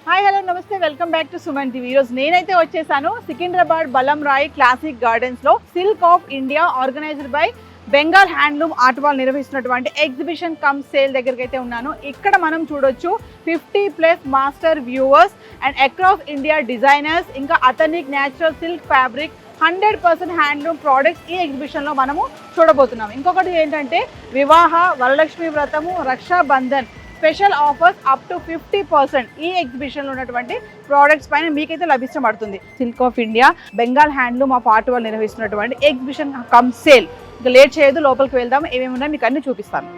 Hi hello నమస్తే welcome back to Suman TV. ఈరోజు నేనైతే వచ్చేసాను సికింద్రాబాద్ బలం రాయ్ క్లాసిక్ గార్డెన్స్ లో silk of India organised by Bengal handloom art వాల్ నిర్వహిస్తున్నటువంటి ఎగ్జిబిషన్ కమ్ సేల్ దగ్గరికి అయితే ఉన్నాను. ఇక్కడ మనం చూడొచ్చు 50+ master weavers and across India designers, ఇంకా authentic natural silk fabric 100% handloom products ఈ ఎగ్జిబిషన్లో మనము చూడబోతున్నాం. ఇంకొకటి ఏంటంటే వివాహ, Varalakshmi Vratam, Raksha Bandhan special offers up to 50% ఈ ఎగ్జిబిషన్లో ఉన్నటువంటి ప్రోడక్ట్స్ పైన మీకైతే లభించబడుతుంది. Silk of India Bengal handloom of art వాళ్ళు నిర్వహిస్తున్నటువంటి ఎగ్జిబిషన్ కమ్ సేల్. ఇంకా లేట్ చేయదు, లోపలికి వెళ్దాం. ఏమేమి ఉన్నాయో మీకు అన్ని చూపిస్తాను.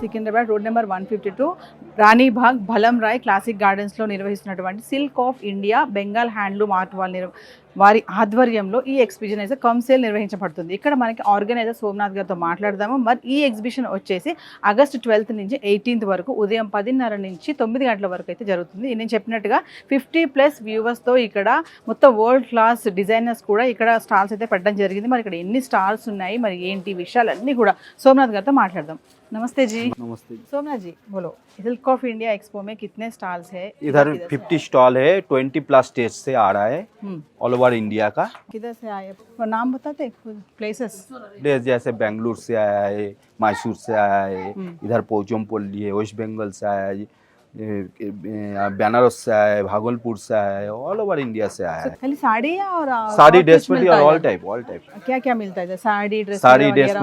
సికింద్రాబాద్ రోడ్ నెంబర్ 152 రాణిబాగ్ బలం రాయ్ క్లాసిక్ గార్డెన్స్లో నిర్వహిస్తున్నటువంటి silk of India Bengal handloom art వారి ఆధ్వర్యంలో ఈ ఎగ్జిబిషన్ అయితే కమ్ సేల్ నిర్వహించబడుతుంది. ఇక్కడ మనకి ఆర్గనైజర్ సోమనాథ్ గారితో మాట్లాడదాము. మరి ఈ ఎగ్జిబిషన్ వచ్చేసి ఆగస్ట్ 12th నుంచి 18th వరకు ఉదయం 10:30 నుంచి 9 గంటల వరకు అయితే జరుగుతుంది. నేను చెప్పినట్టుగా 50+ వ్యూవర్స్తో ఇక్కడ మొత్తం వరల్డ్ క్లాస్ డిజైనర్స్ కూడా ఇక్కడ స్టాల్స్ అయితే పెట్టడం జరిగింది. మరి ఇక్కడ ఎన్ని స్టాల్స్ ఉన్నాయి, మరి ఏంటి విషయాలన్నీ కూడా సోమనాథ్ గారితో మాట్లాడదాం. नमस्ते जी। नमस्ते सोमनाथ जी बोलो, सिल्क ऑफ इंडिया एक्सपो में कितने स्टॉल्स है? इधर 50 स्टॉल है, 20+ स्टेट से आ रहा है ऑल ओवर इंडिया का। किधर से आए, नाम बताते प्लेसेस? जैसे बेंगलुरु से आया है, मैसूर से आया है, इधर पोचमपल्ली है, वेस्ट बंगाल से आया है, बनारस से आया है, भागलपुर से आया है, ऑल ओवर इंडिया से आया है। खाली साड़ी या और sari, dress material, all type क्या क्या मिलता है? Sari, dress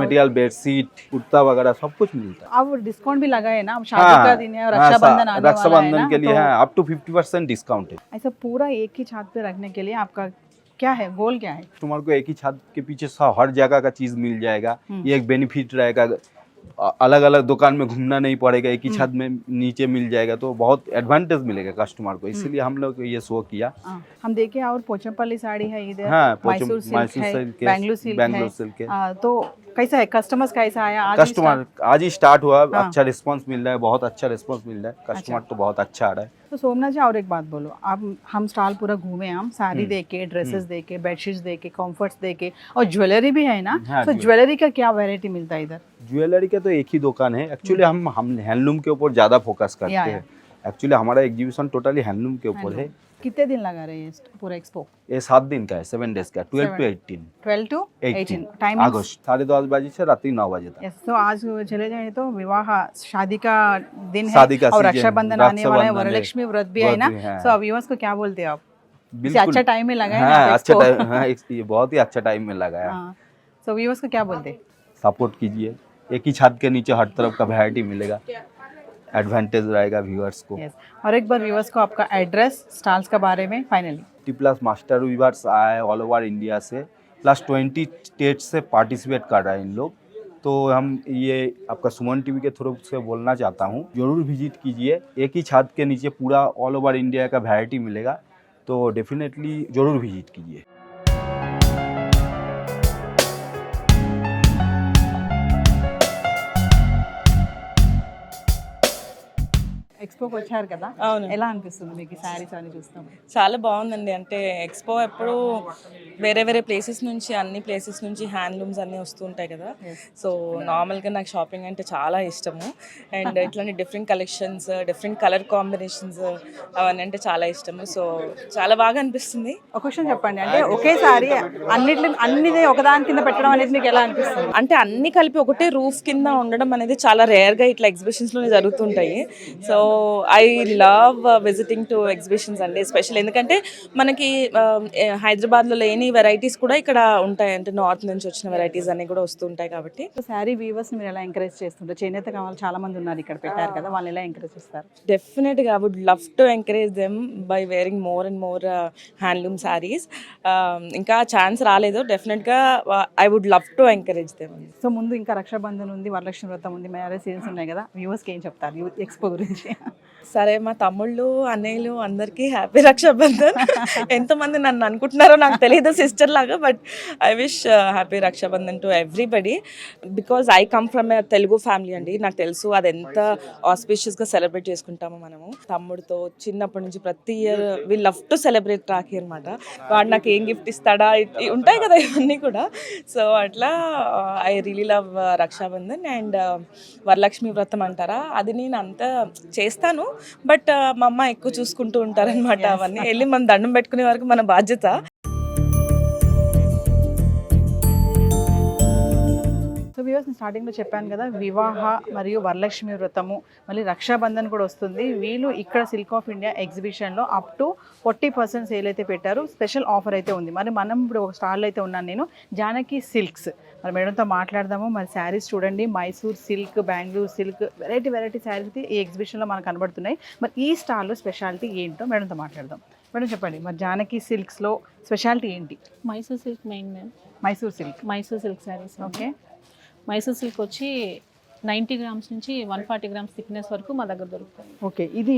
material, bedsheet, kurta वगैरह सब कुछ मिलता है। अब डिस्काउंट भी लगा है ना, शादी का दिन है और रक्षाबंधन आने वाला है ना, रक्षाबंधन के लिए है अप टू 50% डिस्काउंट है। ऐसा पूरा एक ही छत पे रखने के लिए आपका क्या है, गोल क्या है? तुम्हारे को एक ही छत के पीछे हर जगह का चीज मिल जाएगा। ये एक बेनिफिट रहेगा, अलग अलग दुकान में घूमना नहीं पड़ेगा, एक ही छत में नीचे मिल जाएगा, तो बहुत एडवांटेज मिलेगा कस्टमर को। इसलिए हम लोग ये शो किया। हम देखे और पोचमपल्ली साड़ी है इधर, हाँ, मैसूर सिल्क है, बेंगलुरु सिल्क है। तो कैसा है, कस्टमर्स कैसा आया? कस्टमर आज ही स्टार्ट हुआ, अच्छा रिस्पांस मिल रहा है, बहुत अच्छा रिस्पांस मिल रहा है, कस्टमर तो बहुत अच्छा आ रहा है। तो सोमनाथ जी और एक बात बोलो, आप हम स्टॉल पूरा घूमे, हम साड़ी देके, ड्रेसेस देके, बेडशीट्स देके, कंफर्ट्स देके और ज्वेलरी भी है ना। तो ज्वेलरी का क्या वैरायटी मिलता है इधर? ज्वेलरी का तो एक ही दुकान है। एक्चुअली हम हैंडलूम के ऊपर ज्यादा फोकस करते हैं। एक्चुअली हमारा एग्जीबिशन टोटली हैंडलूम के ऊपर है। कितने दिन लगा रहे हैं पूरा एक्सपो? ये 7 दिन का है, 7 days का, 12 to 18। 12 to 18 टाइम अगस्त 10:30 बजे से रात्रि 9 बजे तक। तो आज चले जाए तो विवाह शादी का दिन है शादी का और रक्षाबंधन आने वाला है, वरलक्ष्मी व्रत भी है ना। तो व्यूअर्स को क्या बोलते हैं आप? बिल्कुल अच्छा टाइम में लगा है। हाँ, अच्छा टाइम, हाँ, ये बहुत ही अच्छा टाइम में लगा है। तो व्यूअर्स को क्या बोलते हैं? सपोर्ट कीजिए, एक ही छत के नीचे हर तरफ का वैरायटी मिलेगा, एडवांटेज रहेगा व्यूअर्स को। और एक बार व्यूअर्स को आपका एड्रेस, स्टॉल्स के बारे में फाइनली। 50+ मास्टर व्यूअर्स आया है ऑल ओवर इंडिया से, प्लस 20 स्टेट से पार्टिसिपेट कर रहे हैं इन लोग। तो हम ये आपका सुमन टीवी के थ्रू से बोलना चाहता हूँ, जरूर विजिट कीजिए। एक ही छत के नीचे पूरा ऑल ओवर इंडिया का वैरायटी मिलेगा, तो डेफिनेटली जरूर विजिट कीजिए। ఎక్స్పోకి వచ్చారు కదా, ఎలా అనిపిస్తుంది మీకు శారీస్ అని చూస్తాం? చాలా బాగుందండి. అంటే ఎక్స్పో ఎప్పుడు వేరే వేరే ప్లేసెస్ నుంచి, అన్ని ప్లేసెస్ నుంచి హ్యాండ్లూమ్స్ అన్నీ వస్తూ ఉంటాయి కదా. సో నార్మల్గా నాకు షాపింగ్ అంటే చాలా ఇష్టము. అండ్ ఇట్లాంటి different collections, different colour combinations అవన్నీ అంటే చాలా ఇష్టము. సో చాలా బాగా అనిపిస్తుంది. ఒక క్వశ్చన్ చెప్పండి, అంటే ఒకేసారి అన్ని ఒకదాని కింద పెట్టడం అనేది మీకు ఎలా అనిపిస్తుంది? అంటే అన్ని కలిపి ఒకటే రూఫ్ కింద ఉండడం అనేది చాలా రేర్గా ఇట్లా ఎగ్జిబిషన్స్లోనే జరుగుతుంటాయి. So I love visiting to exhibitions అండి, ఎస్పెషల్ ఎందుకంటే మనకి హైదరాబాద్లో లేని వెరైటీస్ కూడా ఇక్కడ ఉంటాయి. అంటే నార్త్ నుంచి వచ్చిన వెరైటీస్ అన్ని కూడా వస్తుంటాయి కాబట్టి. శారీ వీవర్స్ మీరు ఎలా ఎంకరేజ్ చేస్తుంటారు? చేనేత కావాలి చాలా మంది ఉన్నారు ఇక్కడ పెట్టారు కదా, వాళ్ళు ఎలా ఎంకరేజ్ చేస్తారు? డెఫినెట్గా I would love to encourage them by wearing more and more handloom saris. ఇంకా ఛాన్స్ రాలేదు, డెఫినెట్గా I would love to encourage them. So ముందు ఇంకా రక్షాబంధన్ ఉంది, వరలక్ష్మి వ్రతం ఉంది, మ్యారేజ్ సీజన్స్ ఉన్నాయి కదా, వ్యూవర్స్కి ఏం చెప్తారు ఎక్స్పో గురించి? సరే, మా తమ్ముళ్ళు అన్నయ్యలు అందరికీ హ్యాపీ రక్షాబంధన్. ఎంతమంది నన్ను అనుకుంటున్నారో నాకు తెలియదు సిస్టర్ లాగా, but I wish happy Rakshabandhan to everybody because I come from a Telugu family అండి. నాకు తెలుసు అది ఎంత ఆస్పిషియస్గా సెలబ్రేట్ చేసుకుంటామో మనము. తమ్ముడితో చిన్నప్పటి నుంచి ప్రతి year we love to celebrate Rakhi అనమాట. వాడు నాకు ఏం గిఫ్ట్ ఇస్తాడా ఉంటాయి కదా ఇవన్నీ కూడా. సో అట్లా I really love Rakshabandhan. And Varalakshmi Vratam అంటారా, అది నేను అంతా చేస్తాను, బట్ మా అమ్మ ఎక్కువ చూసుకుంటూ ఉంటారనమాట. అవన్నీ వెళ్ళి మనం దండం పెట్టుకునే వరకు మన బాధ్యత. సో వ్యూవర్స్, నేను స్టార్టింగ్లో చెప్పాను కదా, వివాహ మరియు వరలక్ష్మి వ్రతము మళ్ళీ రక్షాబంధన్ కూడా వస్తుంది. వీళ్ళు ఇక్కడ సిల్క్ ఆఫ్ ఇండియా ఎగ్జిబిషన్లో అప్ టు 40% సేల్ అయితే పెట్టారు. స్పెషల్ ఆఫర్ అయితే ఉంది. మరి మనం ఇప్పుడు ఒక స్టాల్లో అయితే ఉన్నాను నేను, జానకి సిల్క్స్. మరి మేడంతో మాట్లాడదాము. మరి శారీస్ చూడండి, Mysore silk, Bengaluru silk, variety saris ఈ ఎగ్జిబిషన్లో మనకు కనబడుతున్నాయి. మరి ఈ స్టాల్లో స్పెషాలిటీ ఏంటో మేడంతో మాట్లాడదాం. మేడం చెప్పండి, మరి జానకి సిల్క్స్లో స్పెషాలిటీ ఏంటి? Mysore silk main ma'am. Mysore silk saris. Okay. Mysore silk వచ్చి 90 గ్రామ్స్ నుంచి 140 గ్రామ్స్ థిక్నెస్ వరకు మా దగ్గర దొరుకుతుంది. ఓకే, ఇది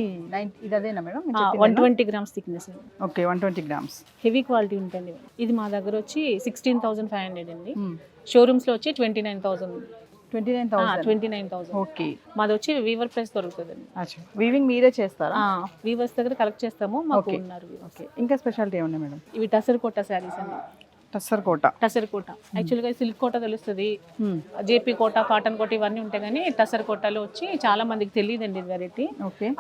అదేనా madam? 120 grams thickness. Okay, 120 grams heavy quality ఉంటుంది. ఇది మా దగ్గర వచ్చి 16,500 అండి. షోరూమ్స్లో వచ్చి 29,000. ఓకే, మాది వచ్చి వీవర్ ప్రైస్ దొరుకుతుంది అండి. వీవింగ్ మీరే చేస్తారా? వీవర్స్ దగ్గర కలెక్ట్ చేస్తాము, మాకు ఉన్నారు. ఓకే, ఇంకా స్పెషాలిటీ ఏమన్నా మేడం? ఇవి టసర్ కోట శారీస్ అండి. టసర్ కోట యాక్చువల్గా సిల్క్ కోట తెలుస్తుంది, జేపీ కోట, కాటన్ కోట ఇవన్నీ ఉంటాయి, కానీ టసర్ కోటలో వచ్చి చాలా మందికి తెలియదండి ఇది వెరైటీ.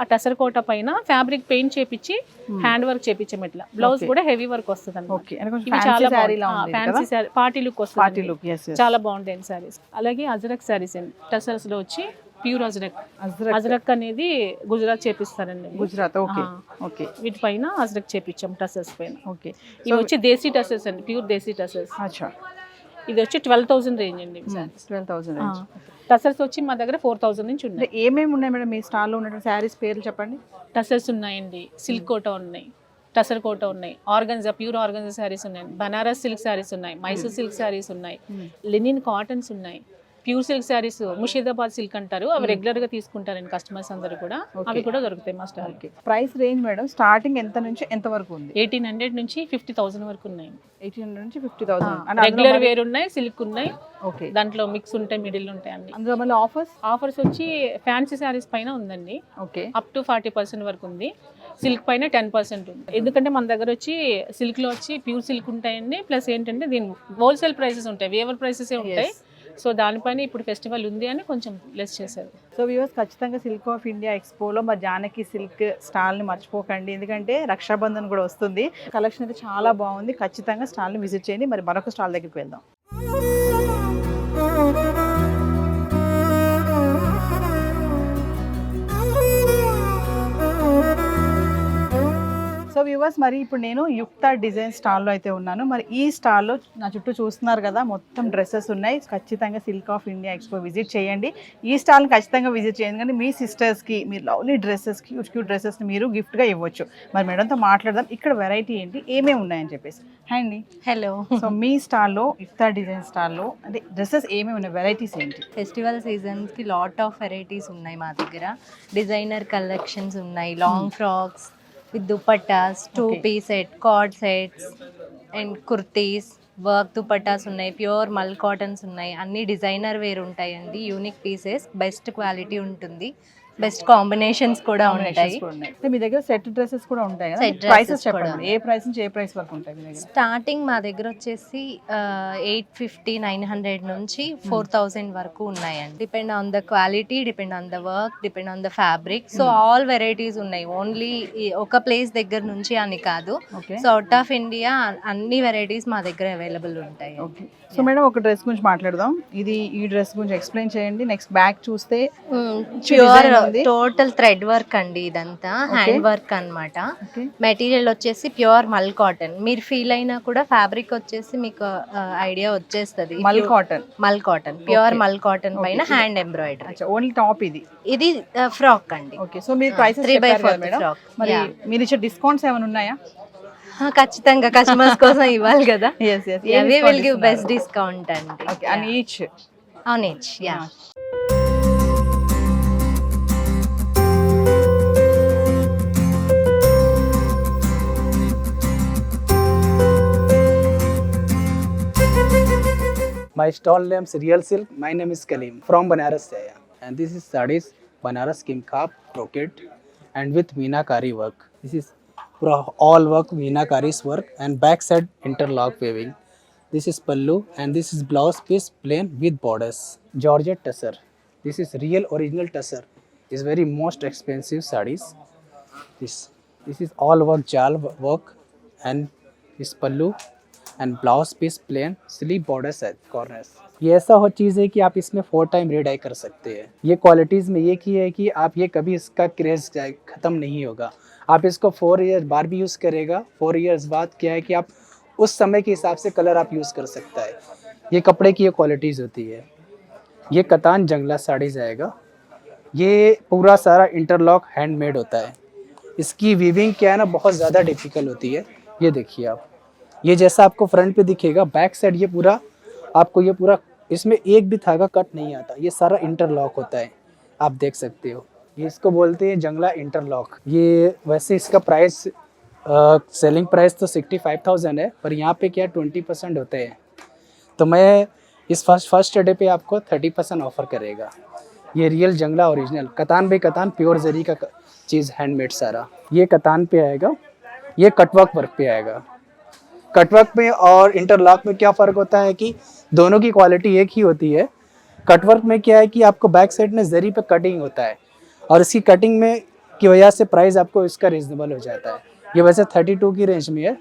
ఆ టసర్ కోట పైన ఫ్యాబ్రిక్ పెయింట్ చేపించి హ్యాండ్ వర్క్ చేపించాం. ఇట్లా బ్లౌజ్ కూడా హెవీ వర్క్ వస్తుంది అండి. చాలా ఫ్యాన్సీ శారీ, పార్టీ లుక్ వస్తుంది, చాలా బాగుంటాయి శారీస్. అలాగే అజరక్ శారీస్ అండి. టసర్స్ లో వచ్చి ప్యూర్ అజరక్ అనేది గుజరాత్ చేపిస్తారండి. గుజరాత్. ఓకే, వీటిపైన అజరక్ చేపించాం టసర్స్ పైన. ఓకే, ఇవి వచ్చి దేశీ టసర్స్ అండి, ప్యూర్ దేశీ టసర్స్. ఇది వచ్చి 12,000 రేంజ్ అండి. 12,000 టసర్స్ వచ్చి మా దగ్గర 4,000 నుంచి ఉన్నాయి. ఏమేమి ఉన్నాయి మేడం మీ స్టాల్లో ఉన్నటువంటి శారీస్ పేర్లు చెప్పండి. టసర్స్ ఉన్నాయండి, సిల్క్ కోట ఉన్నాయి, టసర్ కోట ఉన్నాయి, ఆర్గన్జా, ప్యూర్ ఆర్గన్జా శారీస్ ఉన్నాయి, బనారస్ సిల్క్ శారీస్ ఉన్నాయి, మైసూర్ సిల్క్ శారీస్ ఉన్నాయి, లెనిన్ కాటన్స్ ఉన్నాయి, ప్యూర్ సిల్క్ శారీస్ ముషీదాబాద్ సిల్క్ అంటారు, అవి రెగ్యులర్ గా తీసుకుంటారండి కస్టమర్స్ అందరూ కూడా. అవి కూడా దొరుకుతాయి మా స్టాల్ కి. ప్రైస్ రేంజ్ మేడం స్టార్టింగ్ ఎంత నుంచి ఎంత వరకు ఉంది? 1800 నుంచి 50,000 వరకు ఉన్నాయి. 1800 నుంచి 50,000. రెగ్యులర్ వేర్ ఉన్నాయి, సిల్క్ ఉన్నాయి. ఓకే, దాంట్లో మిక్స్ ఉంటాయి, మిడిల్ ఉంటాయి అన్ని. అందులో మళ్ళీ ఆఫర్స్ వచ్చి ఫ్యాన్సీ శారీస్ పైన ఉందండి. ఓకే, అప్ టు 40% వరకు ఉంది. సిల్క్ పైన 10% ఉంది. ఎందుకంటే మన దగ్గర వచ్చి సిల్క్ లో వచ్చి ప్యూర్ సిల్క్ ఉంటాయండి, ప్లస్ ఏంటంటే దీని హోల్సేల్ ప్రైసెస్ ఉంటాయి, వేవర్ ప్రైసెస్ ఉంటాయి. సో దానిపైన ఇప్పుడు ఫెస్టివల్ ఉంది అని కొంచెం లెస్ చేశారు. సో వ్యూవర్స్, ఖచ్చితంగా సిల్క్ ఆఫ్ ఇండియా ఎక్స్పోలో మా జానకి సిల్క్ స్టాల్ని మర్చిపోకండి, ఎందుకంటే రక్షాబంధన్ కూడా వస్తుంది. కలెక్షన్ అయితే చాలా బాగుంది. ఖచ్చితంగా స్టాల్ని విజిట్ చేయండి. మరి మరొక స్టాల్ దగ్గరికి వెళ్దాం. సో వ్యూవర్స్, మరి ఇప్పుడు నేను యుక్త డిజైన్ స్టాల్లో అయితే ఉన్నాను. మరి ఈ స్టాల్లో నా చుట్టూ చూస్తున్నారు కదా, మొత్తం డ్రెస్సెస్ ఉన్నాయి. ఖచ్చితంగా silk of India expo visit చేయండి. ఈ స్టాల్ని ఖచ్చితంగా విజిట్ చేయండి, కానీ మీ సిస్టర్స్కి, మీ లవ్లీ డ్రెస్సెస్కి, క్యూట్ డ్రెస్సెస్ని మీరు గిఫ్ట్గా ఇవ్వచ్చు. మరి మేడంతో మాట్లాడదాం, ఇక్కడ వెరైటీ ఏంటి, ఏమేమి ఉన్నాయని చెప్పేసి. హాయ్ అండి. హలో. సో మీ స్టాల్లో, యుక్త డిజైన్ స్టాల్లో అంటే డ్రెస్సెస్ ఏమేమి ఉన్నాయి, వెరైటీస్ ఏంటి? ఫెస్టివల్ సీజన్స్కి లాట్ ఆఫ్ వెరైటీస్ ఉన్నాయి మా దగ్గర. డిజైనర్ కలెక్షన్స్ ఉన్నాయి, long frocks with dupattas, 2-piece set, card sets and kurtis, work dupattas ఉన్నాయి, ప్యూర్ మల్ కాటన్స్ ఉన్నాయి, అన్ని డిజైనర్ వేర్ ఉంటాయండి. యూనిక్ పీసెస్, బెస్ట్ క్వాలిటీ ఉంటుంది, బెస్ట్ కాంబినేషన్స్ కూడా ఉంటాయి. మీ దగ్గర సెట్ డ్రెస్సెస్ కూడా ఉంటాయి కదా, సెట్ ప్రైసెస్ చెప్పండి. ఏ ప్రైస్ నుంచి ఏ ప్రైస్ వరకు ఉంటాయి మీ దగ్గర? స్టార్టింగ్ మా దగ్గర వచ్చేసి 850-900 నుంచి 4,000 వరకు ఉన్నాయండి. Depend on the quality, depend on the work, depend on the fabric. So all varieties ఉన్నాయి, ఓన్లీ ఒక ప్లేస్ దగ్గర నుంచి అని కాదు. సో అవుట్ ఆఫ్ ఇండియా అన్ని వెరైటీస్ మా దగ్గర అవైలబుల్ ఉంటాయి. సో మేడం, ఒక డ్రెస్ గురించి మాట్లాడదాం. ఈ డ్రెస్ గురించి ఎక్స్ప్లెయిన్ చేయండి. నెక్స్ట్ బ్యాక్ చూస్తే ప్యూర్ టోటల్ థ్రెడ్ వర్క్ అండి, ఇదంతా హ్యాండ్ వర్క్ అన్నమాట. మెటీరియల్ వచ్చేసి ప్యూర్ మల్ కాటన్. మీరు ఫీల్ అయినా కూడా ఫ్యాబ్రిక్ వచ్చేసి మీకు ఐడియా వచ్చేస్తుంది. మల్ కాటన్, ప్యూర్ మల్ కాటన్ పైన హ్యాండ్ ఎంబ్రాయిడరీ. ఓన్లీ టాప్ ఇది ఫ్రాక్ అండి. ఓకే, సో మీరు ప్రైసెస్ 3/4 ఫ్రాక్. మరి మీరు ఇచ్చే డిస్కౌంట్స్ ఏమైనా ఉన్నాయా? ఖచ్చితంగా కస్టమర్స్ కోసం ఇవ్వాలి కదా. yes we will give best discount అండి. Okay, on each yeah. My stall name is Real Silk. My name is Kalim from Banaras से है, and this is sarees Banaras Kimkhap brocade and with Meenakari work. This is पूरा all work Meenakari's work and back side interlock weaving. This is pallu and this is blouse piece plain with borders. Georgette tussar. This is real original tussar. Is very most expensive sarees. This is all work jal work and this pallu and blouse piece plain sleeve borders at corners. ये ऐसा हो चीज़ है कि आप इसमें 4 time radii कर सकते हैं। ये क्वालिटीज़ में ये की है कि आप ये कभी इसका क्रेज ख़त्म नहीं होगा। आप इसको 4 ईयर बार भी यूज़ करेगा, 4 ईयर्स बाद क्या है कि आप उस समय के हिसाब से कलर आप यूज़ कर सकता है। ये कपड़े की ये क्वालिटीज़ होती है। ये कतान जंगला साड़ीज़ आएगा। ये पूरा सारा इंटरलॉक हैंडमेड होता है। इसकी वीविंग क्या है ना बहुत ज़्यादा डिफ़िकल्ट होती है। ये देखिए आप, ये जैसा आपको फ्रंट पे दिखेगा, बैक साइड ये पूरा आपको ये पूरा इसमें एक भी धागा कट नहीं आता। ये सारा इंटरलॉक होता है, आप देख सकते हो। ये इसको बोलते हैं जंगला इंटरलॉक। ये वैसे इसका प्राइस सेलिंग प्राइस तो 65,000 है, पर यहाँ पे क्या 20% होते हैं। तो मैं इस फर्स्ट डे पे आपको 30% ऑफर करेगा। ये रियल जंगला ओरिजिनल कतान बाई कतान प्योर जरी का चीज़ हैंडमेड सारा। ये कतान पे आएगा, ये कटवर्क वर्क पे आएगा। कटवर्क में और इंटरलॉक में क्या फ़र्क होता है कि दोनों की क्वालिटी एक ही होती है। कटवर्क में क्या है कि आपको बैक साइड में जरी पे कटिंग होता है और इसकी कटिंग में की वजह से प्राइस आपको इसका रिजनेबल हो जाता है। ये वैसे 32 की रेंज में है,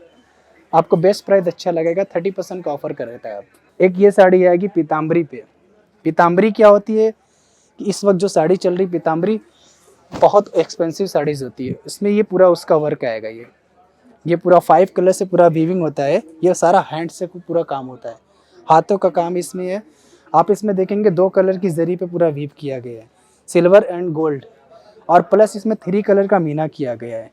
आपको बेस्ट प्राइस अच्छा लगेगा, 30% का ऑफर कर देता है आप। एक ये साड़ी आएगी पीताम्बरी पे। पीताम्बरी क्या होती है कि इस वक्त जो साड़ी चल रही पीताम्बरी बहुत एक्सपेंसिव साड़ीज़ होती है। इसमें ये पूरा उसका वर्क आएगा। ये पूरा 5 कलर से पूरा वीविंग होता है। ये सारा हैंड से पूरा काम होता है, हाथों का काम इसमें है। आप इसमें देखेंगे 2 कलर की जरी पे पूरा वीव किया गया है, सिल्वर एंड गोल्ड, और प्लस इसमें 3 कलर का मीना किया गया है।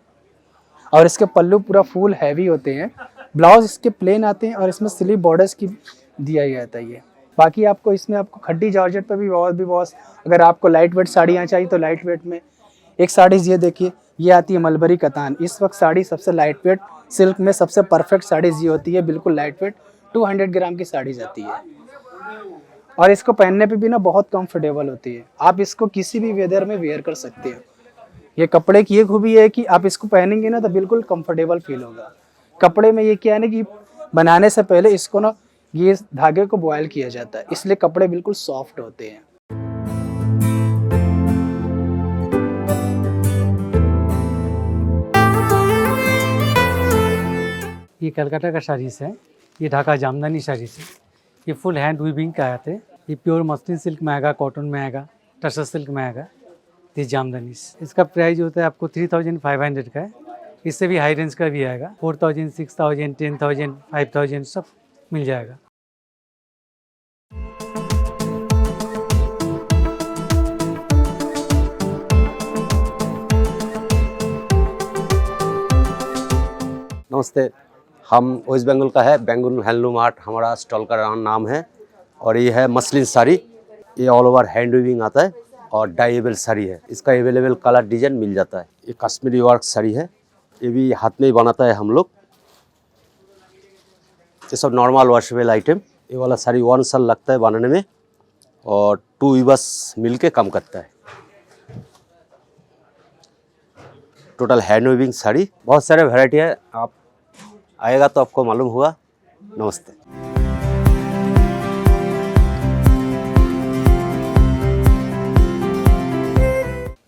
और इसके पल्लू पूरा फुल हैवी होते हैं। ब्लाउज इसके प्लेन आते हैं और इसमें स्लीव बॉर्डर्स की दिया जाता है। ये बाकी आपको इसमें आपको खड्डी जॉर्जेट पे भी बहुत अगर आपको लाइट वेट साड़ियाँ चाहिए तो लाइट वेट में एक साड़ी ये देखिए, ये आती है मलबरी कतान। इस वक्त साड़ी सबसे लाइट वेट सिल्क में सबसे परफेक्ट साड़ी ये होती है, बिल्कुल लाइट वेट 200 ग्राम की साड़ी जाती है। और इसको पहनने पे भी ना बहुत कंफर्टेबल होती है। आप इसको किसी भी वेदर में वेयर कर सकते हो। ये कपड़े की ये खूबी है कि आप इसको पहनेंगे ना तो बिल्कुल कंफर्टेबल फील होगा। कपड़े में ये क्या है ना कि बनाने से पहले इसको ना ये धागे को बॉयल किया जाता है, इसलिए कपड़े बिल्कुल सॉफ्ट होते हैं। ये कलकत्ता का साड़ीस है, ये ढाका जामदानी साड़ीस है। ये फुल हैंड वीविंग का आते हैं। ये प्योर मस्लिन सिल्क में आएगा, कॉटन में आएगा, टसर सिल्क में आएगा। ये जामदानी इसका प्राइस होता है आपको 3500 का है। इससे भी हाई रेंज का भी आएगा, 4000, 6000, 10,000, 5000 सब मिल जाएगा। नमस्ते, हम वेस्ट बंगाल का है। बेंगलुरु हैंडलूम आर्ट हमारा स्टॉल का नाम है। और ये है मसलिन साड़ी। ये ऑल ओवर हैंड वीविंग आता है और डाइएबल साड़ी है। इसका अवेलेबल कलर डिजाइन मिल जाता है। ये कश्मीरी वर्क साड़ी है, ये भी हाथ में ही बनाता है हम लोग। ये सब नॉर्मल वॉशेबल आइटम। ये वाला साड़ी 1 साल लगता है बनाने में और 2 वीवर्स मिल के काम करता है। टोटल हैंड वीविंग साड़ी, बहुत सारे वैरायटी है। आप आएगा तो आपको मालूम होगा। नमस्ते।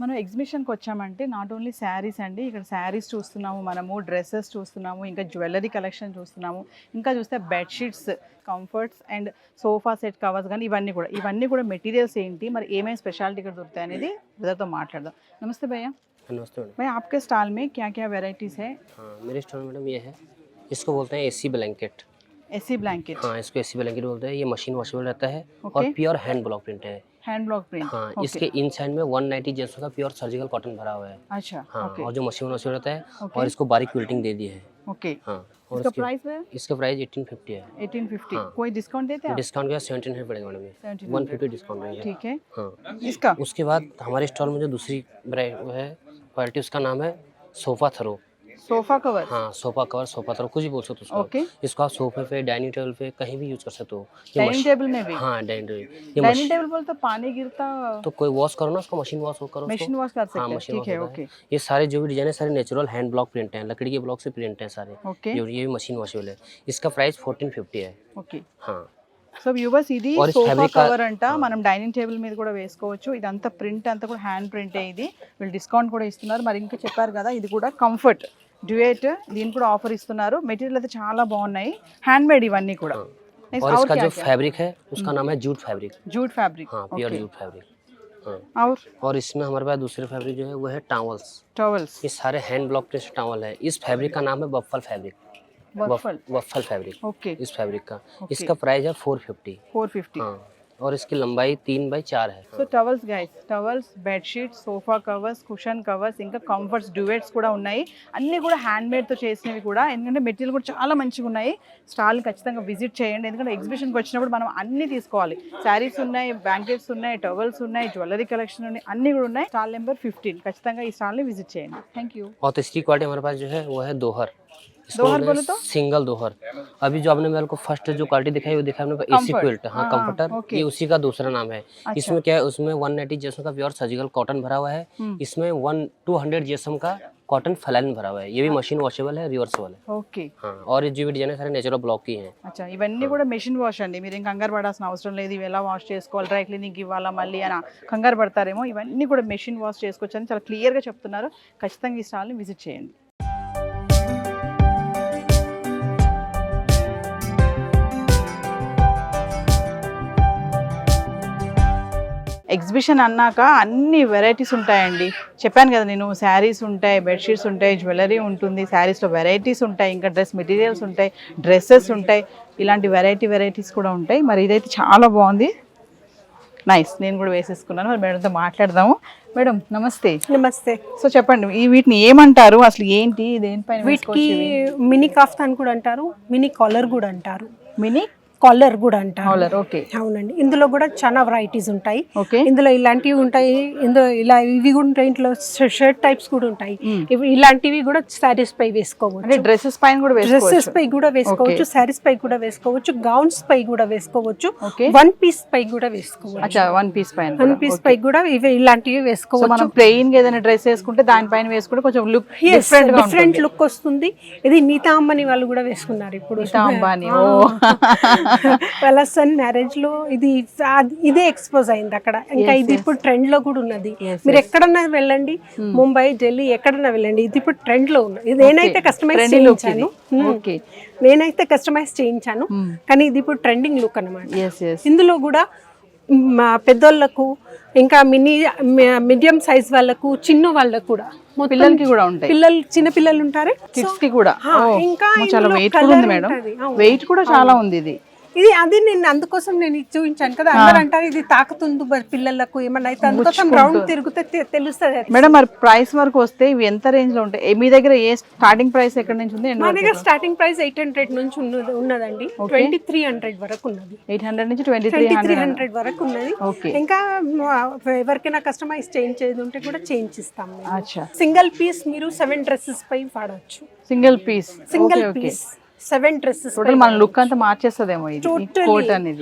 మనం ఎగ్జిబిషన్కి వచ్చామంటే నాట్ ఓన్లీ శారీస్ అండి, ఇక్కడ శారీస్ చూస్తున్నాము, మనము డ్రెస్సెస్ చూస్తున్నాము, ఇంకా జ్యువెలరీ కలెక్షన్ చూస్తున్నాము, ఇంకా చూస్తే bedsheets, comforts and sofa set covers కానీ ఇవన్నీ కూడా మెటీరియల్స్ ఏంటి, మరి ఏమేమి స్పెషాలిటీ ఇక్కడ దొరుకుతాయి అనేది బ్రదర్తో మాట్లాడదాం। నమస్తే భయ్యా। नमस्ते मैडम। भाई आपके स्टॉल में क्या क्या वेराइटीज़ है? हाँ, मेरे स्टॉल में मैडम ये है, इसको बोलते हैं एसी ब्लैंकेट। AC blanket? हाँ, इसको एसी ब्लैंकेट बोलते हैं। ये मशीन वॉशेबल रहता है और प्योर हैंड ब्लॉक प्रिंट है। Hand block print? हाँ, इसके इन साइड में 190 जेंट्स का प्योर सर्जिकल कॉटन भरा हुआ है। अच्छा। हाँ, और जो मशीन वॉशेबल रहता है और इसको बारीक क्विल्टिंग दे दी है। ओके। हाँ, और इसका प्राइस है? इसका प्राइस 1850 है। 1850। हाँ। कोई डिस्काउंट देते हैं? डिस्काउंट का 1700 पड़ेगा मैडम। 150 डिस्काउंट रहेगा। ठीक है। हाँ, इसका उसके बाद हमारे स्टॉल में जो दूसरी वो है क्वालिटी, उसका नाम है सोफ़ा थ्रो। सोफा कवर हाँ सोफा कवर, सोफा तर कुछ भी बोल सकते हो उसको। ओके इसको आप सोफे पे, डाइनिंग टेबल पे कहीं भी यूज कर सकते हो। ये डाइनिंग टेबल में भी हाँ डाइनिंग टेबल, ये डाइनिंग टेबल बोलते पानी गिरता तो कोई वॉश करो ना उसको, मशीन वॉश करो मशीन उसको। वॉश कर सकते हाँ हैं, मशीन ठीक वॉश है होता ओके है। ये सारे जो भी डिजाइन है सारे नेचुरल हैंड ब्लॉक प्रिंट हैं, लकड़ी के ब्लॉक से प्रिंट हैं सारे। ओके ये भी मशीन वॉशेबल है। इसका प्राइस 1450 है। ఓకే हाँ సో వ్యూవర్స్ ఇది और इस సోఫా fabric का- కవర్ అంట మనం డైనింగ్ టేబుల్ మీద కూడా వేసుకోవచ్చు. ఇదంతా ప్రింట్ అంతా కూడా హ్యాండ్ ప్రింటే. ఇది వీళ్ళు డిస్కౌంట్ కూడా ఇస్తున్నారు. మరి ఇంకా చెప్పారు కదా ఇది కూడా కంఫర్ట్ డ్యూయట్, దీని కూడా ఆఫర్ ఇస్తున్నారు. మెటీరియల్ అయితే చాలా బాగున్నాయి, హ్యాండ్ మేడ్ ఇవన్నీ కూడా. और इसका जो फैब्रिक है उसका नाम है जूट फैब्रिक। जूट फैब्रिक हाँ प्योर जूट फैब्रिक। हाँ और इसमें हमारे पास दूसरे फैब्रिक जो है वो है टावल्स। टॉवल्स ये सारे हैंड ब्लॉक प्रेस टावल है। इस फैब्रिक का नाम है waffle fabric. Waffle waffle fabric okay इस फैब्रिक का। Okay. इसका प्राइस है 450। 450. हाँ और इसकी लंबाई 3x4 है। So towels guys, towels, bedsheets, sofa covers, cushion covers, ఇంకా కంఫర్ట్స్, డ్యూయెట్స్ కూడా ఉన్నాయి. అన్నీ కూడా హ్యాండ్ మేడ్తో చేసినవి కూడా, ఎందుకంటే మెటీరియల్ కూడా చాలా మంచిగా ఉన్నాయి. స్టాల్ ఖచ్చితంగా విజిట్ చేయండి, ఎందుకంటే ఎగ్జిబిషన్కి వచ్చినప్పుడు మనం అన్నీ తీసుకోవాలి. శారీస్ ఉన్నాయి, బ్లాంకెట్స్ ఉన్నాయి, టవల్స్ ఉన్నాయి, జ్యువెలరీ కలెక్షన్ ఉన్నాయి, అన్నీ కూడా ఉన్నాయి. స్టాల్ నెంబర్ 15, ఖచ్చితంగా ఈ స్టాల్ని విజిట్ చేయండి. Thank you. और तीसरी क्वालिटी हमारे पास जो है वो है दोहर। दोहर बोले तो? सिंगल दोहर। अभी जो आपने मेरे को फर्स्ट जो क्वालिटी दिखाई वो दिखाई अपने एसी Comfort. क्विल्ट। हाँ हाँ, कंफर्टर, okay. ये उसी का दूसरा नाम है। अच्छा. इसमें क्या है, उसमें 180 जीएसएम का प्योर सर्जिकल कॉटन भरा हुआ है। इसमें 200 जीएसएम का कॉटन फैलाइन भरा हुआ है। ये भी मशीन वॉशेबल है, रिवर्सेबल है। ఓకే हाँ और ये जो भी डिजाइन है सारे नेचुरल ब्लॉक की हैं। అచ్చా, ఇవన్నీ కూడా మెషిన్ వాష్ అండి. మీరు ఇంకా కంగారు పడాల్సిన అవసరం లేదు. ఇవి ఎలా వాష్ చేసుకోవాలి, డ్రై క్లీనింగ్ ఇవ్వాలా మళ్ళీ అని కంగారు పడతారేమో. ఇవన్నీ కూడా మెషిన్ వాష్ చేసుకోవచ్చు అని చాలా క్లియర్గా చెప్తున్నారు. ఖచ్చితంగా ఈ స్టాల్ని విజిట్ చేయండి. ఎగ్జిబిషన్ అన్నాక అన్ని వెరైటీస్ ఉంటాయండి. చెప్పాను కదా నేను, శారీస్ ఉంటాయి, బెడ్షీట్స్ ఉంటాయి, జ్యువెలరీ ఉంటుంది, శారీస్లో వెరైటీస్ ఉంటాయి, ఇంకా డ్రెస్ మెటీరియల్స్ ఉంటాయి, డ్రెస్సెస్ ఉంటాయి, ఇలాంటి వెరైటీస్ కూడా ఉంటాయి. మరి ఇదైతే చాలా బాగుంది, నైస్. నేను కూడా వేసేసుకున్నాను. మరి మేడంతో మాట్లాడదాము. మేడం నమస్తే. నమస్తే. సో చెప్పండి, వీటిని ఏమంటారు, అసలు ఏంటి, దేనిపైన వీటికి మినీ కాఫ్తాన్ కూడా అంటారు, మినీ కాలర్ కూడా అంటారు. మినీ కాలర్ కూడా అంటారు. Collar okay. అవునండి, ఇందులో కూడా చాలా వెరైటీస్ ఉంటాయి. ఓకే. ఇందులో ఇలాంటివి ఉంటాయి, ఇందులో ఇలా ఇవి కూడా ఉంటాయి, ఇంట్లో షర్ట్ టైప్స్ కూడా ఉంటాయి. ఇవి ఇలాంటివి కూడా శారీస్ పై వేసుకోవచ్చు, అంటే డ్రెస్సెస్ పైన కూడా వేసుకోవచ్చు. డ్రెస్సెస్ పై కూడా వేసుకోవచ్చు, శారీస్ పై కూడా వేసుకోవచ్చు, గౌన్స్ పై కూడా వేసుకోవచ్చు, ఓకే. వన్ పీస్ పై కూడా వేసుకోవచ్చు. అచ్చా, వన్ పీస్ పైన, వన్ పీస్ పై కూడా ఇవి ఇలాంటివి సో వేసుకోవచ్చు. మనం ప్లెయిన్ గా ఏదైనా డ్రెస్ వేసుకుంటే దానిపైన వేసుకుంటే కొంచెం లుక్ డిఫరెంట్ లుక్ వస్తుంది. ఇది నీతా అంబానీ వాళ్ళు కూడా వేసుకున్నారు ఇప్పుడు. నీతా అంబానీ, ఓ వాళ్ళ సన్ మ్యారేజ్ లో ఇదే ఎక్స్పోజ్ అయింది అక్కడ. ఇంకా ఇది ఇప్పుడు ట్రెండ్ లో కూడా ఉన్నది. మీరు ఎక్కడన్నా వెళ్ళండి, ముంబై, ఢిల్లీ ఎక్కడన్నా వెళ్ళండి, ఇది ఇప్పుడు ట్రెండ్ లో ఉన్నది. ఇది నేనైతే కస్టమైజ్ చేయించాను, నేనైతే కస్టమైజ్ చేయించాను, కానీ ఇది ఇప్పుడు ట్రెండింగ్ లుక్ అన్నమాట. ఇందులో కూడా పెద్దోళ్ళకు, ఇంకా మీడియం సైజ్ వాళ్ళకు, చిన్న వాళ్ళకు కూడా, పిల్లలకి కూడా ఉంటాయి. పిల్లలు, చిన్న పిల్లలు ఉంటారు, కిడ్స్ కి కూడా. ఇంకా చాలా వెయిట్ కూడా ఉంది మేడం, వెయిట్ కూడా చాలా ఉంది ఇది. ఇది అది నేను అందుకోసం నేను ఇది చూపించాను కదా. అందరూ అంటారు ఇది తాకుతుంది పిల్లలకు ఏమన్నా అయితే, అందుకోసం రౌండ్ తిరిగితే తెలుస్తుంది. మేడం మరి ప్రైస్ వరకు వస్తే ఇవి ఎంత రేంజ్ లో ఉంటాయి? మీ దగ్గర ఏ స్టార్టింగ్ ప్రైస్ ఎక్కడ నుంచి ఉంది? మా దగ్గర స్టార్టింగ్ ప్రైస్ 800 నుంచి ఉన్నదండి, 2300 వరకు ఉన్నది. 800 నుంచి 2300 వరకు ఉన్నది. ఇంకా ఎవరికైనా కస్టమైజ్ చేయించేది ఉంటే కూడా చేయించిస్తాం. సింగిల్ పీస్ మీరు 7 డ్రెస్సెస్ పై వాడవచ్చు. సింగిల్ పీస్ 7 డ్రెస్సెస్ మన లుక్ అంతా మార్చేస్తదేమో ఇది కోట్ అనేది.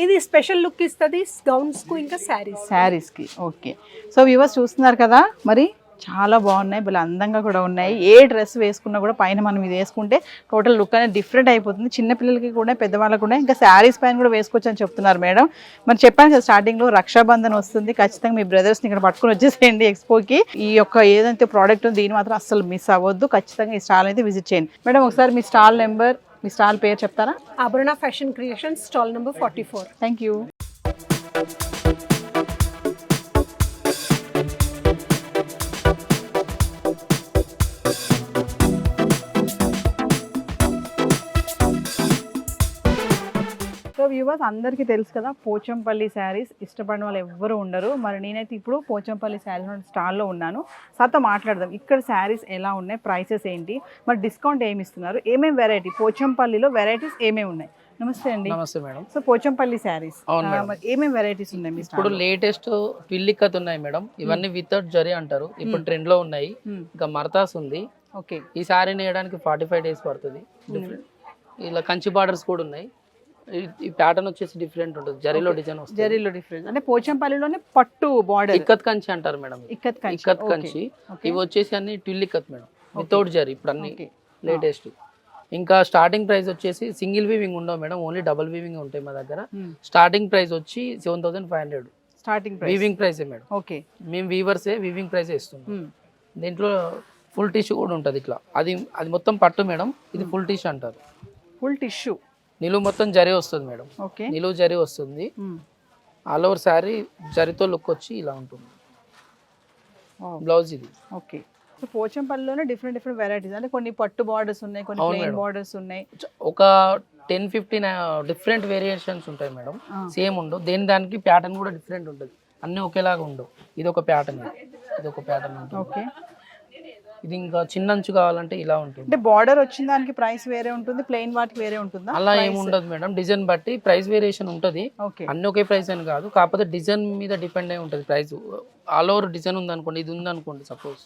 ఇది స్పెషల్ లుక్ ఇస్తుంది గౌన్స్ కు, ఇంకా శారీస్ కి. ఓకే, సో వ్యూవర్స్ చూస్తున్నారు కదా, మరి చాలా బాగున్నాయి, భలే అందంగా కూడా ఉన్నాయి. ఏ డ్రెస్ వేసుకున్నా కూడా పైన మనం ఇది వేసుకుంటే టోటల్ లుక్ అనేది డిఫరెంట్ అయిపోతుంది. చిన్నపిల్లలకి కూడా, పెద్దవాళ్ళకి కూడా, ఇంకా శారీస్ పైన కూడా వేసుకోవచ్చు అని చెప్తున్నారు మేడం. మరి చెప్పాను కదా స్టార్టింగ్ లో, రక్షాబంధన్ వస్తుంది, ఖచ్చితంగా మీ బ్రదర్స్ని ఇక్కడ పట్టుకుని వచ్చేసేయండి ఎక్స్పోకి. ఈ యొక్క ఏదైతే ప్రోడక్ట్ ఉందో దీని మాత్రం అస్సలు మిస్ అవ్వద్దు, ఖచ్చితంగా ఈ స్టాల్ అయితే విజిట్ చేయండి. మేడం ఒకసారి మీ స్టాల్ నెంబర్, మీ స్టాల్ పేరు చెప్తారా? Abharana fashion creations, stall number 44. Thank you. So viewers అందరికీ తెలుసు కదా, పోచంపల్లి శారీస్ ఇష్టపడిన వాళ్ళు ఎవ్వరు ఉండరు. మరి నేనైతే ఇప్పుడు పోచంపల్లి శారీస్ స్టాల్లో ఉన్నాను. సార్తో మాట్లాడదాం, ఇక్కడ శారీస్ ఎలా ఉన్నాయి, ప్రైసెస్ ఏంటి, మరి డిస్కౌంట్ ఏమి ఇస్తున్నారు, ఏమేమి వెరైటీ, పోచంపల్లిలో వెరైటీస్ ఏమేమి ఉన్నాయి. నమస్తే అండి. నమస్తే మేడం. సో పోచంపల్లి శారీస్ ఏమేమి వెరైటీస్ ఉన్నాయి మీ ఇప్పుడు లేటెస్ట్ పిల్లికత్ ఉన్నాయి మేడం. ఇవన్నీ వితౌట్ జరీ అంటారు, ఇప్పుడు ట్రెండ్ లో ఉన్నాయి. ఇంకా మర్తాస్ ఉంది, ఓకే. ఈ శారీ నేయడానికి 45 డేస్ పడుతుంది. డిఫరెంట్ ఇలా కంచి బార్డర్స్ కూడా ఉన్నాయి. ఈ ప్యాటర్న్ వచ్చేసి డిఫరెంట్ ఉంటుంది, జరీలో డిజైన్ వస్తుంది. జరీలో డిఫరెంట్ అంటే పోచంపల్లిలోనే పట్టు బార్డర్. ఇక్కత్ కంచి అంటారు మేడం. ఇక్కత్ కంచి. ఇక్కత్ కంచి. ఇవి వచ్చేసి అన్ని twill ikat madam, without zari. ఇప్పుడు అన్ని లేటెస్ట్. ఇంకా స్టార్టింగ్ ప్రైస్ వచ్చేసి సింగిల్ వీవింగ్ ఉండవు మేడం, ఓన్లీ డబుల్ వీవింగ్ ఉంటాయి మా దగ్గర. స్టార్టింగ్ ప్రైస్ వచ్చి 7500 స్టార్టింగ్ ప్రైస్. వీవింగ్ ప్రైసే మేడం. ఓకే. మేము వీవర్సే వీవింగ్ ప్రైసే ఇస్తున్నాం. దీంట్లో ఫుల్ టిష్యూ కూడా ఉంటుంది ఇట్లా. అది మొత్తం పట్టు మేడం, ఇది ఫుల్ టిష్యూ అంటారు. Full tissue. నిలువు మొత్తం జరీ వస్తుంది మేడం. ఓకే. నిలువు జరీ వస్తుంది. ఆల్ ఓవర్ శారీ జరీతో లుక్ వచ్చి ఇలా ఉంటుంది. బ్లౌజ్ ఇది. ఓకే. పోచంపల్లిలోనే డిఫరెంట్ డిఫరెంట్ వెరైటీస్ అంటే కొన్ని పట్టు బార్డర్స్ ఉన్నాయి, కొన్ని ప్లెయిన్ బార్డర్స్ ఉన్నాయి. ఒక 10-15 డిఫరెంట్ వేరియేషన్స్ ఉంటాయి మేడం. సేమ్ ఉండవు, దేని దానికి ప్యాటర్న్ కూడా డిఫరెంట్ ఉంటుంది, అన్నీ ఒకేలాగా ఉండవు. ఇది ఒక ప్యాటర్న్, ఇది ఒక ప్యాటర్న్ ఉంటుంది. ఓకే. ఇది ఇంకా చిన్న అంచు కావాలంటే ఇలా ఉంటుంది. అంటే బార్డర్ వచ్చిన దానికి ప్రైస్ వేరే ఉంటుంది, ప్లెయిన్ వాటికి వేరే ఉంటుందా? అలా ఏమి ఉండదు మేడం, డిజైన్ బట్టి ప్రైస్ వేరియేషన్ ఉంటుంది. అన్ని ఒకే ప్రైస్ అని కాదు, కాకపోతే డిజైన్ మీద డిపెండ్ అయి ఉంటుంది ప్రైస్. ఆల్ ఓవర్ డిజైన్ ఉంది అనుకోండి, ఇది ఉంది అనుకోండి సపోజ్,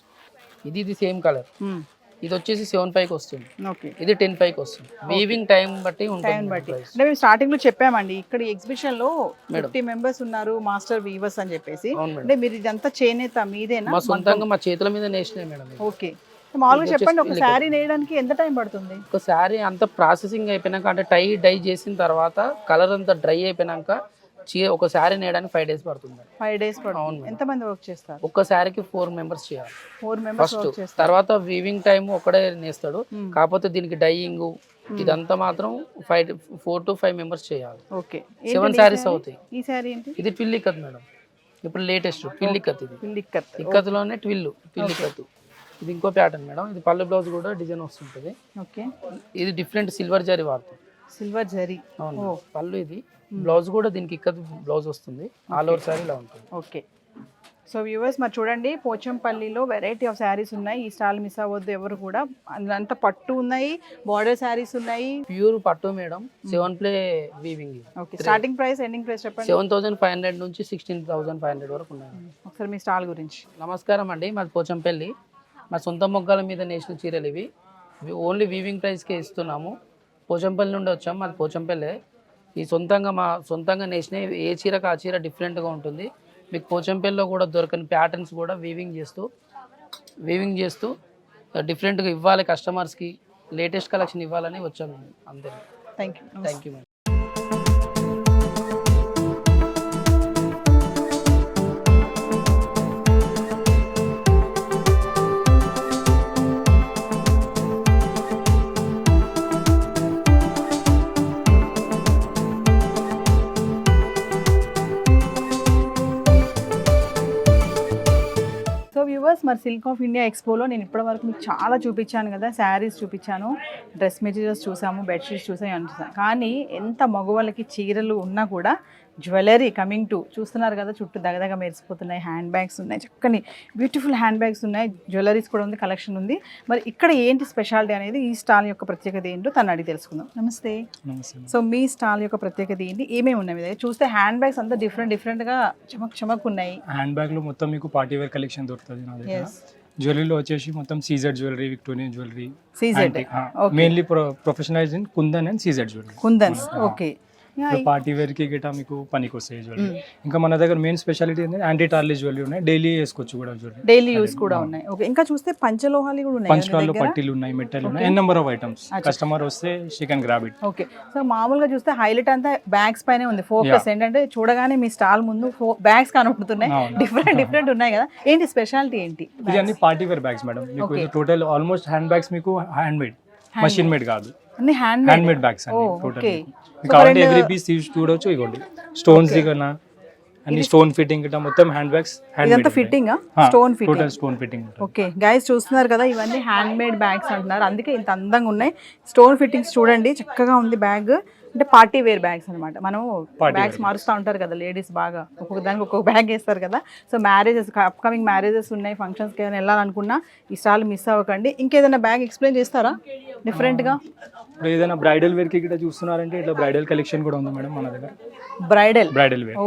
ఇది సేమ్ కలర్, ఇది వచ్చేసి 7,500 వస్తుంది, ఇది 10,500 వస్తుంది. వీవింగ్ టైం బట్టి ఉంటుంది. అంటే మేము స్టార్టింగ్ లో చెప్పామండి, ఇక్కడ ఎగ్జిబిషన్ లో 50 మెంబర్స్ ఉన్నారు మాస్టర్ వీవర్స్ అని చెప్పేసి. అంటే మీరు ఇదంతా చేనేత మీదేనా? మా సొంతంగా మా చేతుల మీద నేసినాయి మేడం. ఓకే. మామూలుగా చెప్పండి, ఒక శారీ నేయడానికి ఎంత టైం పడుతుంది? ఒక శారీ అంత ప్రాసెసింగ్ అయిపోయినాక, అంటే డై చేసిన తర్వాత కలర్ అంతా డ్రై అయిపోయినాక ఒక శారీ నేయడానికి 5 డేస్ పడుతుంది. 5 డేస్ పడుతుంది. ఎంత మంది వర్క్ చేస్తారు? ఒక్క శారీకి 4 మెంబర్స్ చేయాలి. 4 మెంబర్స్ వర్క్ చేస్తారు. తర్వాత వీవింగ్ టైం ఒకడే నేస్తాడు, కాకపోతే దీనికి డైయింగ్ ఇదంతా మాత్రం 4 to 5 మెంబర్స్ చేయాలి. ఓకే. 7 శారీస్ అవుతాయి. ఈ శారీ ఏంటి? ఇది ట్విల్ ఇక్కత్ మేడం, ఇప్పుడు లేటెస్ట్ ట్విల్ ఇక్కత్. ఇది ట్విల్ ఇక్కత్. ఇక్కత్లోనే ట్విల్ ఇక్కత్. ఇది ఇంకో ప్యాటర్న్ మేడం, ఇది పళ్ళు బ్లౌజ్ కూడా డిజైన్ వస్తుంటుంది. ఓకే. ఇది డిఫరెంట్ సిల్వర్ జరీ వాడుతుంది. సిల్వర్ జరీ. అవును. పళ్ళు ఇది, బ్లౌజ్ కూడా దీనికి ఇక్కత్ బ్లౌజ్ వస్తుంది. ఆల్ ఓవర్ శారీ ఇలా ఉంటుంది. ఓకే. సో వ్యూవర్స్ మరి చూడండి, పోచంపల్లిలో వెరైటీ ఆఫ్ శారీస్ ఉన్నాయి. ఈ స్టాల్ మిస్ అవ్వద్దు ఎవరు కూడా. అంతా పట్టు ఉన్నాయి, బార్డర్ శారీస్ ఉన్నాయి. ప్యూర్ పట్టు madam, 7 play weaving. Okay. Starting price, ending price చెప్పండి. 7,500 నుంచి 16,500 వరకు ఉన్నాయి. ఒకసారి మీ స్టాల్ గురించి. నమస్కారం అండి, మాది పోచంపల్లి. మా సొంత మొగ్గల మీద నేసిన చీరలు ఇవి. ఓన్లీ వీవింగ్ ప్రైస్కే ఇస్తున్నాము. పోచంపల్లి నుండి వచ్చాము, మాది పోచంపల్లి. ఈ సొంతంగా నేసిన ఏ చీరకు ఆ చీర డిఫరెంట్గా ఉంటుంది. మీకు పోచంపల్లిలో కూడా దొరకని ప్యాటర్న్స్ కూడా వీవింగ్ చేస్తూ డిఫరెంట్గా ఇవ్వాలి కస్టమర్స్కి, లేటెస్ట్ కలెక్షన్ ఇవ్వాలని వచ్చాము అంతే. Thank you madam. వ్యూవర్స్ మరి సిల్క్ ఆఫ్ ఇండియా ఎక్స్పోలో నేను ఇప్పటివరకు మీకు చాలా చూపించాను కదా, శారీస్ చూపించాను, డ్రెస్ మెటీరియల్స్ చూసాము, బెడ్షీట్స్ చూసాము. కానీ ఎంత మగవాళ్ళకి చీరలు ఉన్నా కూడా జ్యువెలరీ కమింగ్ టు చూస్తున్నారు కదా, చుట్టూ దగదగ మెరిసిపోతున్నాయి. హ్యాండ్ బ్యాగ్స్ ఉన్నాయి, చక్కని బ్యూటిఫుల్ హ్యాండ్ బ్యాగ్స్ ఉన్నాయి, జ్యువెలరీస్ కూడా ఉంది, కలెక్షన్ ఉంది. మరి ఇక్కడ ఏంటి స్పెషాలిటీ అనేది, ఈ స్టాల్ యొక్క ప్రత్యేకత ఏంటో తను అడిగి తెలుసుకుందాం. నమస్తే. సో మీ స్టాల్ యొక్క ప్రత్యేకత ఏంటి, ఏమేమి ఉన్నాయి మీ దగ్గర? చూస్తే హ్యాండ్ బ్యాగ్స్ అంతా డిఫరెంట్గా చమక్ ఉన్నాయి. హ్యాండ్ బ్యాగ్లో మొత్తం మీకు పార్టీ వేర్ కలెక్షన్ దొరుకుతుంది నా దగ్గర. జ్యువెలరీలో వచ్చేసి మొత్తం CZ jewellery, Victorian jewellery, mainly professionalised in kundan and CZ jewellery. Kundans. Okay. Party wear కి గిటా మీకు పనికి వస్తాయి జ్యువెలరీ. ఇంకా మన దగ్గర మెయిన్ స్పెషాలిటీ ఏంటంటే యాంటీ టార్లీ జ్యువెలరీ ఉన్నాయి, డైలీ వేసుకోవచ్చు కూడా జ్యువెలరీ, డైలీ యూస్ కూడా ఉన్నాయి. ఓకే. ఇంకా చూస్తే పంచలోహాలు కూడా ఉన్నాయి, పంచలోహాలు పట్టీలు ఉన్నాయి, మెటల్ ఉన్నాయి, ఎన్ నెంబర్ ఆఫ్ ఐటమ్స్. కస్టమర్ వస్తే she can grab it. Okay. So మామూలుగా చూస్తే హైలైట్ అంతా బ్యాగ్స్ పైనే ఉంది ఫోకస్. ఏంటంటే చూడగానే మీ స్టాల్ ముందు బ్యాగ్స్ కనబడుతున్నాయి, డిఫరెంట్ ఉన్నాయి కదా. ఏంటి స్పెషాలిటీ ఏంటి? ఇది అన్ని పార్టీ వేర్ బ్యాగ్స్ మేడం. మీకు టోటల్ ఆల్మోస్ట్ హ్యాండ్ బ్యాగ్స్ మీకు హ్యాండ్ మేడ్, మషిన్ మేడ్ కాదు, అన్ని హ్యాండ్ మేడ్ బ్యాగ్స్ అన్ని టోటల్. కాబట్టి ఎవ్రీ పీస్ తీసి చూడొచ్చు. ఇవ్వండి స్టోన్స్ దిగనా అన్ని స్టోన్ ఫిట్టింగ్ గిట్ట మొత్తం హ్యాండ్ బ్యాగ్స్. ఇదంతా fitting, stone fitting, total stone fitting. Okay guys చూస్తున్నారు కదా, ఇవన్నీ హ్యాండ్ మేడ్ బ్యాగ్స్ అంటున్నారు, అందుకే ఇంత అందంగా ఉన్నాయి. స్టోన్ ఫిట్టింగ్స్ చూడండి, చక్కగా ఉంది బ్యాగ్. అంటే పార్టీ వేర్ బ్యాగ్స్ అనమాట. మనం బ్యాగ్స్ మారుస్తూ ఉంటారు కదా లేడీస్, బాగా ఒక్కొక్క దానికి ఒక్కొక్క బ్యాగ్ వేస్తారు కదా. సో మ్యారేజెస్, అప్కమింగ్ మ్యారేజెస్ ఉన్నాయి, ఫంక్షన్స్కి ఏమైనా వెళ్ళాలనుకున్నా ఈ స్టాల్ మిస్ అవ్వకండి. ఇంకేదైనా బ్యాగ్ ఎక్స్ప్లెయిన్ చేస్తారా డిఫరెంట్గా? ఇప్పుడు ఏదైనా బ్రైడల్ వేర్ కి గిట్ట చూస్తున్నారంటే ఇట్లా బ్రైడల్ కలెక్షన్ కూడా ఉంది మేడం మన దగ్గర. Bridal wear. Oh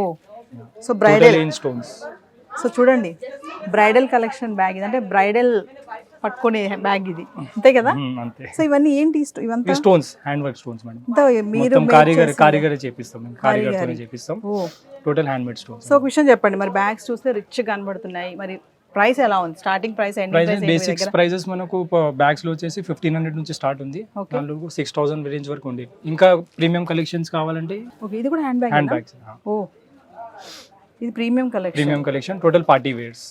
so bridal in stones. So చూడండి బ్రైడల్ కలెక్షన్ బ్యాగ్, ఇదంటే బ్రైడల్ పట్టుకునే బ్యాగ్ ఇది అంతే కదా? అంతే. సో ఇవన్నీ ఏంటి ఇవంతా? Stones, hand work stones madam. ఇంత మీరు మొత్తం కారిగరే చేపిస్తాం మేము, కారిగర్తోనే చేపిస్తాం. Total hand made stones. So ఒక విషయం చెప్పండి, మరి బ్యాగ్స్ చూస్తే రిచ్ కనబడుతున్నాయి, మరి ప్రైస్ ఎలా ఉంది? స్టార్టింగ్ ప్రైస్ బేసిక్స్ ప్రైజెస్ మనకు బ్యాగ్స్ లో వచ్చేసి 1500 నుంచి స్టార్ట్ ఉంది, దాంట్లో 6000 రేంజ్ వరకు ఉంది. ఇంకా ప్రీమియం కలెక్షన్స్ కావాలంటే ఓకే, ఇది కూడా హ్యాండ్ బ్యాగ్స్. ఓ ఇది premium collection total party wears,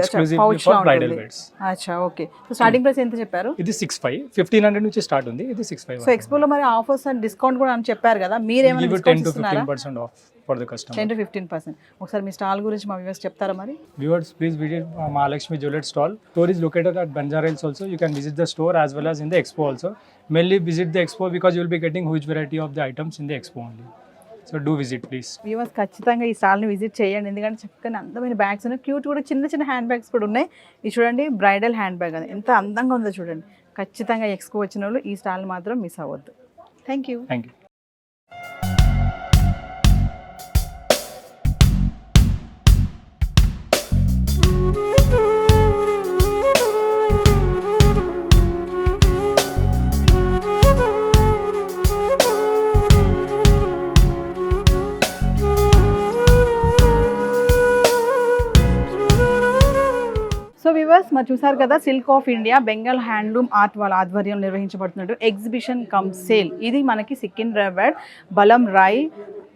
exclusively for bridal wears. అచ్చా ఓకే. సో స్టార్టింగ్ ప్రైస్ ఎంత చెప్పారు? ఇది 65, 1500 నుంచి స్టార్ట్ ఉంది, ఇది 65. సో ఎక్స్పోలో మరి ఆఫర్స్ అండ్ డిస్కౌంట్ కూడా అని చెప్పారు కదా, మీరు ఏమైనా 10 to 15% of for the customer. 10 to 15%. ఒకసారి మీ స్టాల్ గురించి మా వ్యూవర్స్ చెప్తారా మరి? Viewers, please visit Mahalakshmi Jewelry stall. Store is located at Banjara Hills also. You can visit the store as well as in the expo also. Mainly visit the expo because you will be getting huge variety of the items in the expo only. So do visit please. Viewers ఖచ్చితంగా ఈ స్టాల్ని visit చేయండి, ఎందుకంటే చక్కగా అందమైన bags ఉన్నాయి, cute కూడా చిన్న చిన్న హ్యాండ్ బ్యాగ్స్ కూడా ఉన్నాయి. ఇది చూడండి బ్రైడల్ హ్యాండ్ బ్యాగ్, అది ఎంత అందంగా ఉందో చూడండి. ఖచ్చితంగా ఎక్స్పో వచ్చిన వాళ్ళు ఈ స్టాల్ మాత్రం మిస్ అవ్వద్దు. Thank you. సో వ్యూవర్స్ మరి చూసారు కదా, silk of India Bengal handloom art వాళ్ళ ఆధ్వర్యంలో నిర్వహించబడుతున్నట్టు ఎగ్జిబిషన్ కమ్ సేల్. ఇది మనకి Secunderabad Balam Rai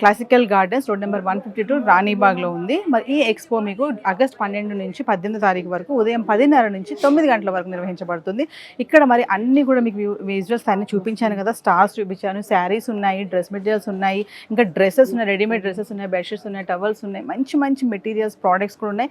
classical gardens road number 152 రాణీబాగ్లో ఉంది. మరి ఈ ఎక్స్పో మీకు ఆగస్ట్ 12 నుంచి 18 తారీఖు వరకు ఉదయం 10:30 నుంచి 9 గంటల వరకు నిర్వహించబడుతుంది. ఇక్కడ మరి అన్నీ కూడా మీకు విజువల్స్ అన్ని చూపించాను కదా, స్టార్స్ చూపించాను, శారీస్ ఉన్నాయి, డ్రెస్ మెటీరియల్స్ ఉన్నాయి, ఇంకా డ్రెస్సెస్ ఉన్నాయి, రెడీమేడ్ డ్రెస్సెస్ ఉన్నాయి, బెడ్షీట్స్ ఉన్నాయి, టవల్స్ ఉన్నాయి, మంచి మంచి మెటీరియల్స్ ప్రోడక్ట్స్ కూడా ఉన్నాయి.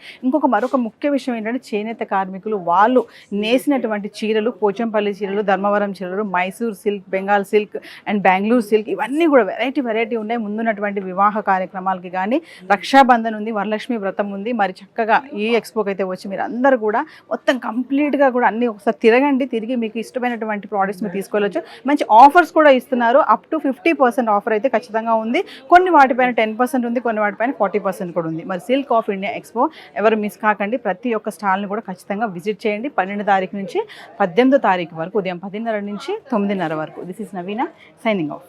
మరొక ముఖ్య విషయం ఏంటంటే చేనేత కార్మికులు వాళ్ళు నేసినటువంటి చీరలు, పోచంపల్లి చీరలు, ధర్మవరం చీరలు, Mysore silk, Bengal silk and Bengaluru silk, ఇవన్నీ కూడా వెరైటీ ఉన్నాయి. ముందున్నటువంటి వివాహ కార్యక్రమాలకి కానీ, రక్షాబంధన్ ఉంది, వరలక్ష్మి వ్రతం ఉంది. మరి చక్కగా ఈ ఎక్స్పోకి అయితే వచ్చి మీరు అందరూ కూడా మొత్తం కంప్లీట్గా కూడా అన్నీ ఒకసారి తిరగండి, తిరిగి మీకు ఇష్టమైనటువంటి ప్రోడక్ట్స్ మీరు తీసుకోవచ్చు. మంచి ఆఫర్స్ కూడా ఇస్తున్నారు, అప్ టు 50% ఆఫర్ అయితే ఖచ్చితంగా ఉంది. కొన్ని వాటిపైన 10% ఉంది, కొన్ని వాటిపైన 40% కూడా ఉంది. మరి సిల్క్ ఆఫ్ ఇండియా ఎక్స్పో ఎవరు మిస్ కాకండి, ప్రతి ఒక్క స్టాల్ని కూడా ఖచ్చితంగా విజిట్ చేయండి. 12 తారీఖు నుంచి 18 తారీఖు వరకు ఉదయం 10:30 నుంచి 9:30 వరకు. This is Naveena signing of.